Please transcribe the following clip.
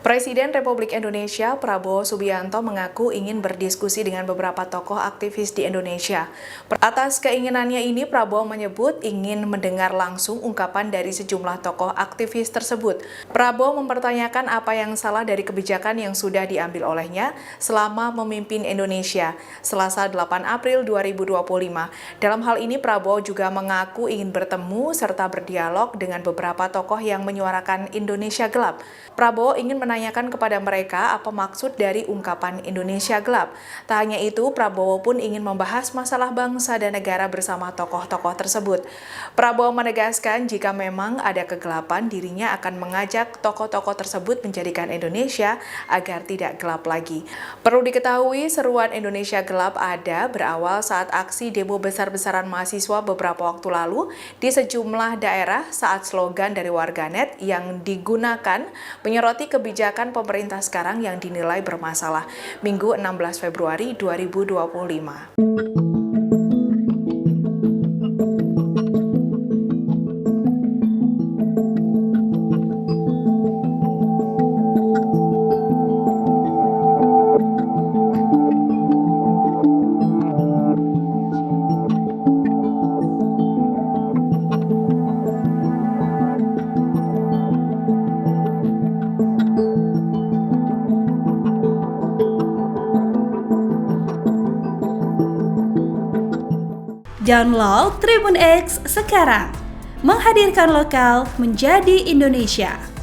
Presiden Republik Indonesia Prabowo Subianto mengaku ingin berdiskusi dengan beberapa tokoh aktivis di Indonesia. Atas keinginannya ini, Prabowo menyebut ingin mendengar langsung ungkapan dari sejumlah tokoh aktivis tersebut. Prabowo mempertanyakan apa yang salah dari kebijakan yang sudah diambil olehnya selama memimpin Indonesia, Selasa 8 April 2025. Dalam hal ini, Prabowo juga mengaku ingin bertemu serta berdialog dengan beberapa tokoh yang menyuarakan Indonesia gelap. Prabowo ingin menanyakan kepada mereka apa maksud dari ungkapan Indonesia gelap. Tak hanya itu, Prabowo pun ingin membahas masalah bangsa dan negara bersama tokoh-tokoh tersebut. Prabowo menegaskan jika memang ada kegelapan, dirinya akan mengajak tokoh-tokoh tersebut menjadikan Indonesia agar tidak gelap lagi. Perlu diketahui, seruan Indonesia gelap ada berawal saat aksi demo besar-besaran mahasiswa beberapa waktu lalu di sejumlah daerah saat slogan dari warganet yang digunakan menyoroti kebijakan pemerintah sekarang yang dinilai bermasalah. Minggu 16 Februari 2025. Download Tribun X sekarang, menghadirkan lokal menjadi Indonesia.